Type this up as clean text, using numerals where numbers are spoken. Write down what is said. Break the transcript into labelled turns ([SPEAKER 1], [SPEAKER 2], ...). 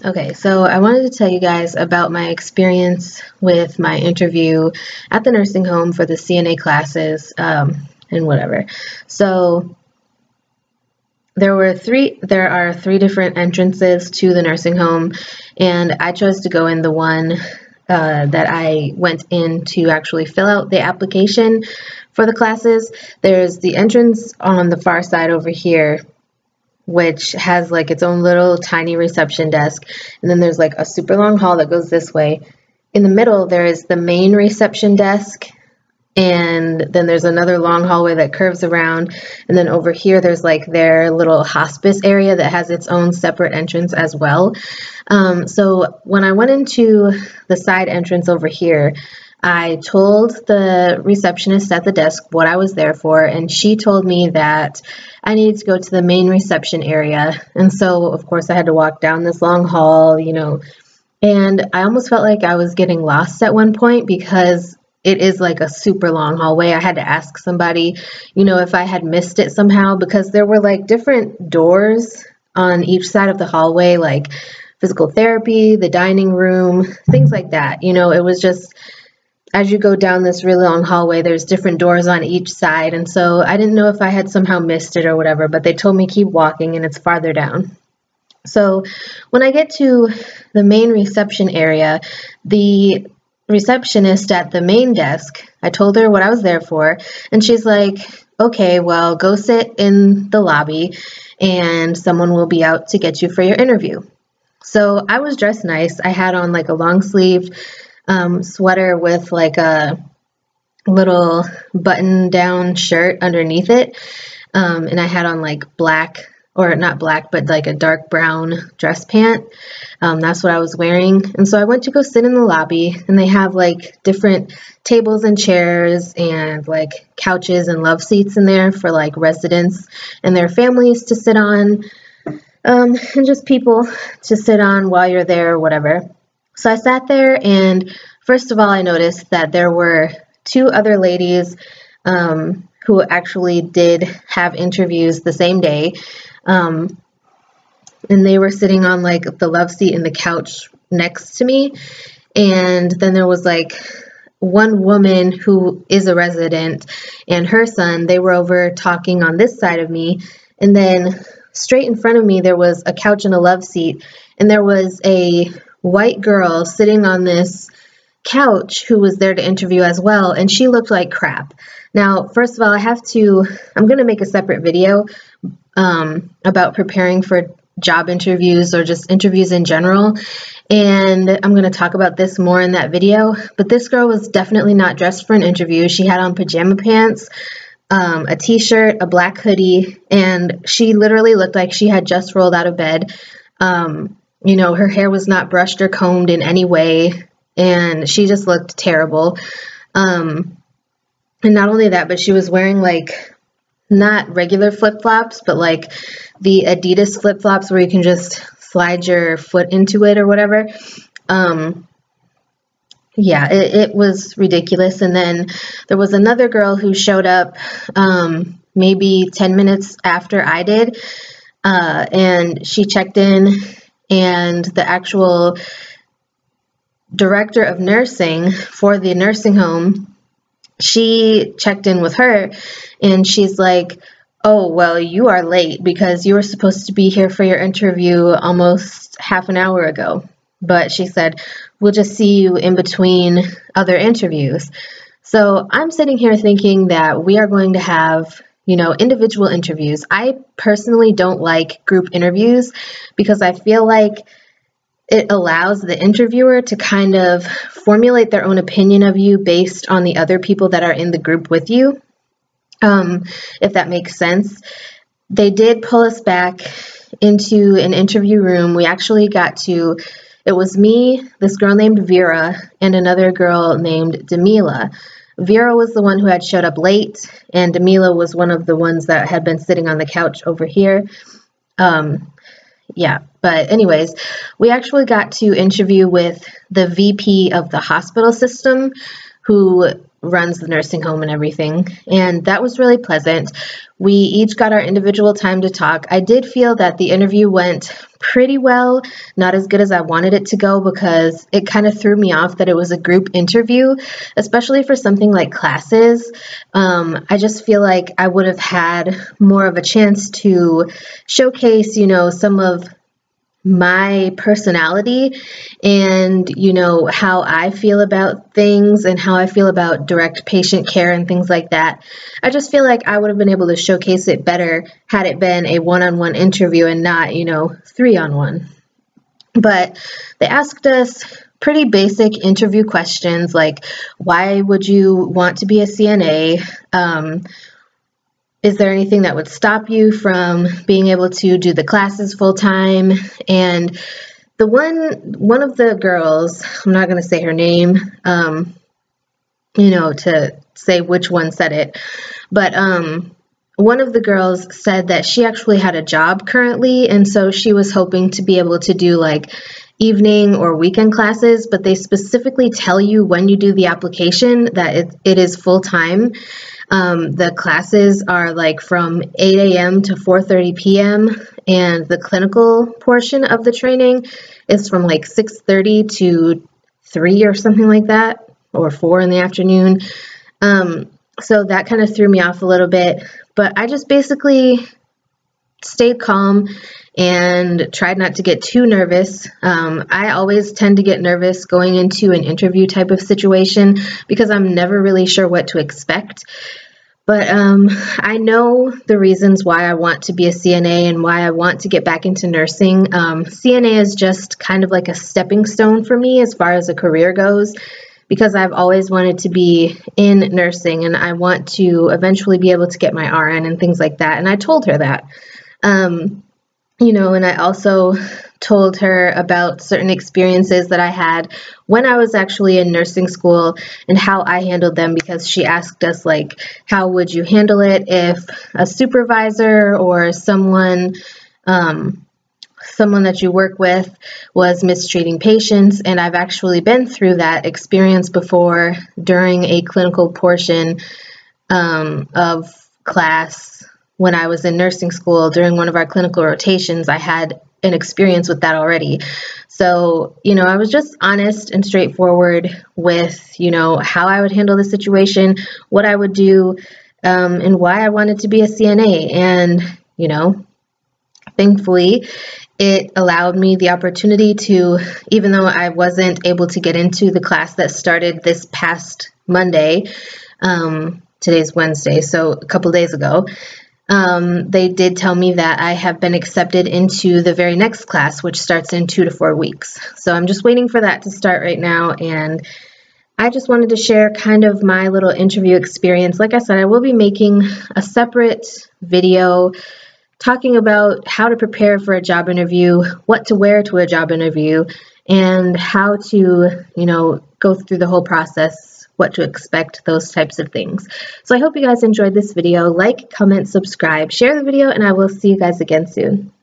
[SPEAKER 1] Okay, so I wanted to tell you guys about my experience with my interview at the nursing home for the CNA classes and whatever. So there are three different entrances to the nursing home, and I chose to go in the one that I went in to actually fill out the application for the classes. There's the entrance on the far side over here, which has like its own little tiny reception desk. And then there's like a super long hall that goes this way. In the middle, there is the main reception desk. And then there's another long hallway that curves around. And then over here, there's like their little hospice area that has its own separate entrance as well. So when I went into the side entrance over here, I told the receptionist at the desk what I was there for, and she told me that I needed to go to the main reception area. And so, of course, I had to walk down this long hall, and I almost felt like I was getting lost at one point because it is like a super long hallway. I had to ask somebody, if I had missed it somehow, because there were like different doors on each side of the hallway, like physical therapy, the dining room, things like that. It was just, as you go down this really long hallway, there's different doors on each side. And so I didn't know if I had somehow missed it or whatever, but they told me keep walking and it's farther down. So when I get to the main reception area, the receptionist at the main desk, I told her what I was there for, and she's like, okay, well, go sit in the lobby and someone will be out to get you for your interview. So I was dressed nice. I had on like a long sleeved sweater with like a little button down shirt underneath it. And I had on like black, or not black, but like a dark brown dress pant. That's what I was wearing. And so I went to go sit in the lobby, and they have like different tables and chairs and like couches and love seats in there for like residents and their families to sit on, and just people to sit on while you're there or whatever. So I sat there, and first of all, I noticed that there were two other ladies who actually did have interviews the same day. And they were sitting on like the love seat and the couch next to me. And then there was like one woman who is a resident and her son. They were over talking on this side of me. And then straight in front of me, there was a couch and a love seat. And there was a white girl sitting on this couch who was there to interview as well, and she looked like crap. Now, first of all, I'm going to make a separate video about preparing for job interviews or just interviews in general, and I'm going to talk about this more in that video. But this girl was definitely not dressed for an interview. She had on pajama pants, a t-shirt, a black hoodie, and she literally looked like she had just rolled out of bed. Her hair was not brushed or combed in any way, and she just looked terrible. And not only that, but she was wearing like not regular flip-flops, but like the Adidas flip-flops where you can just slide your foot into it or whatever. Yeah, it was ridiculous. And then there was another girl who showed up maybe 10 minutes after I did, and she checked in, and the actual director of nursing for the nursing home, she checked in with her, and she's like, oh, well, you are late because you were supposed to be here for your interview almost half an hour ago. But she said, we'll just see you in between other interviews. So I'm sitting here thinking that we are going to have individual interviews. I personally don't like group interviews because I feel like it allows the interviewer to kind of formulate their own opinion of you based on the other people that are in the group with you, if that makes sense. They did pull us back into an interview room. We actually it was me, this girl named Vera, and another girl named Demila. Vera was the one who had showed up late, and Demila was one of the ones that had been sitting on the couch over here. Yeah, but anyways, we actually got to interview with the VP of the hospital system, who runs the nursing home and everything. And that was really pleasant. We each got our individual time to talk. I did feel that the interview went pretty well, not as good as I wanted it to go, because it kind of threw me off that it was a group interview, especially for something like classes. I just feel like I would have had more of a chance to showcase, some of my personality and, how I feel about things and how I feel about direct patient care and things like that. I just feel like I would have been able to showcase it better had it been a one-on-one interview and not, 3-on-1. But they asked us pretty basic interview questions like, why would you want to be a CNA? Is there anything that would stop you from being able to do the classes full time? And one of the girls, I'm not going to say her name, to say which one said it, but one of the girls said that she actually had a job currently, and so she was hoping to be able to do like evening or weekend classes, but they specifically tell you when you do the application that it is full time. The classes are like from 8 a.m. to 4:30 p.m. and the clinical portion of the training is from like 6:30 to 3 or something like that, or 4 in the afternoon. So that kind of threw me off a little bit, but I just basically stayed calm and tried not to get too nervous. I always tend to get nervous going into an interview type of situation because I'm never really sure what to expect. But I know the reasons why I want to be a CNA and why I want to get back into nursing. CNA is just kind of like a stepping stone for me as far as a career goes, because I've always wanted to be in nursing and I want to eventually be able to get my RN and things like that. And I told her that. And I also told her about certain experiences that I had when I was actually in nursing school and how I handled them, because she asked us, like, how would you handle it if a supervisor or someone that you work with was mistreating patients. And I've actually been through that experience before during a clinical portion of class. When I was in nursing school, during one of our clinical rotations, I had an experience with that already. So, I was just honest and straightforward with, how I would handle the situation, what I would do, and why I wanted to be a CNA. And, thankfully, it allowed me the opportunity to, even though I wasn't able to get into the class that started this past Monday, today's Wednesday, so a couple days ago, they did tell me that I have been accepted into the very next class, which starts in 2 to 4 weeks. So I'm just waiting for that to start right now. And I just wanted to share kind of my little interview experience. Like I said, I will be making a separate video talking about how to prepare for a job interview, what to wear to a job interview, and how to, go through the whole process, what to expect, those types of things. So I hope you guys enjoyed this video. Like, comment, subscribe, share the video, and I will see you guys again soon.